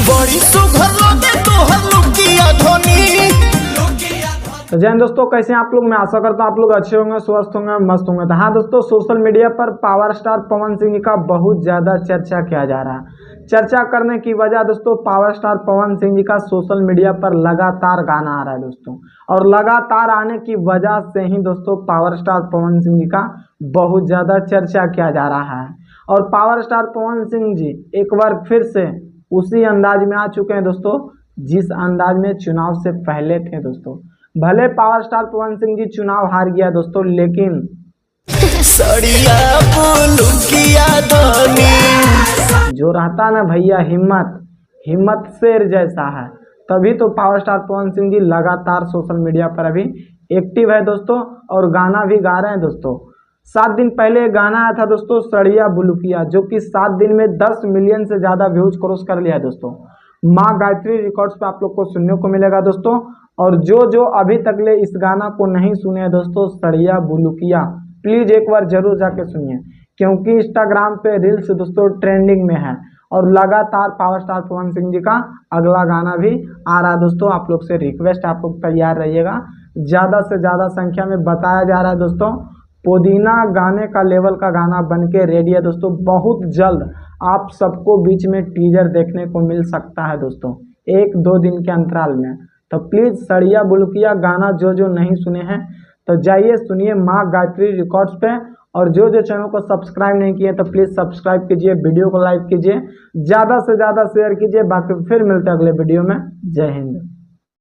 बड़ी सुघर लगे तोहर लुकिया धोनी। तो जय हिंद दोस्तों, कैसे हैं आप लोग। मैं आशा करता हूं आप लोग अच्छे होंगे, स्वस्थ होंगे, मस्त होंगे। तो हाँ दोस्तों, सोशल मीडिया पर पावर स्टार पवन सिंह जी का बहुत ज़्यादा चर्चा किया जा रहा है। चर्चा करने की वजह दोस्तों, पावर स्टार पवन सिंह जी का सोशल मीडिया पर लगातार गाना आ रहा है दोस्तों, और लगातार आने की वजह से ही दोस्तों पावर स्टार पवन सिंह जी का बहुत ज़्यादा चर्चा किया जा रहा है। और पावर स्टार पवन सिंह जी एक बार फिर से उसी अंदाज में आ चुके हैं दोस्तों, जिस अंदाज में चुनाव से पहले थे दोस्तों। भले पावर स्टार पवन सिंह जी चुनाव हार गया दोस्तों, लेकिन सड़िया लुकिया धोनी जो रहता ना भैया हिम्मत शेर जैसा है, तभी तो पावर स्टार पवन सिंह जी लगातार सोशल मीडिया पर अभी एक्टिव है दोस्तों, और गाना भी गा रहे हैं दोस्तों। 7 दिन पहले गाना आया था दोस्तों, सड़िया बुलुकिया, जो कि 7 दिन में 10 मिलियन से ज़्यादा व्यूज क्रॉस कर लिया है दोस्तों। माँ गायत्री रिकॉर्ड्स पे आप लोग को सुनने को मिलेगा दोस्तों। और जो अभी तक ले इस गाना को नहीं सुने हैं दोस्तों, सड़िया बुलुकिया, प्लीज एक बार जरूर जाके सुनिए, क्योंकि इंस्टाग्राम पे रील्स दोस्तों ट्रेंडिंग में है। और लगातार पावर स्टार पवन सिंह जी का अगला गाना भी आ रहा है दोस्तों। आप लोग से रिक्वेस्ट, आप लोग तैयार रहिएगा। ज़्यादा से ज़्यादा संख्या में बताया जा रहा है दोस्तों, पुदीना गाने का लेवल का गाना बन के रेडी है दोस्तों। बहुत जल्द आप सबको बीच में टीजर देखने को मिल सकता है दोस्तों, 1-2 दिन के अंतराल में। तो प्लीज़ सड़िया बुलुकिया गाना जो नहीं सुने हैं तो जाइए सुनिए माँ गायत्री रिकॉर्ड्स पे। और जो चैनल को सब्सक्राइब नहीं किए तो प्लीज़ सब्सक्राइब कीजिए, वीडियो को लाइक कीजिए, ज़्यादा से ज़्यादा शेयर कीजिए। बाकी फिर मिलते हैं अगले वीडियो में। जय हिंद।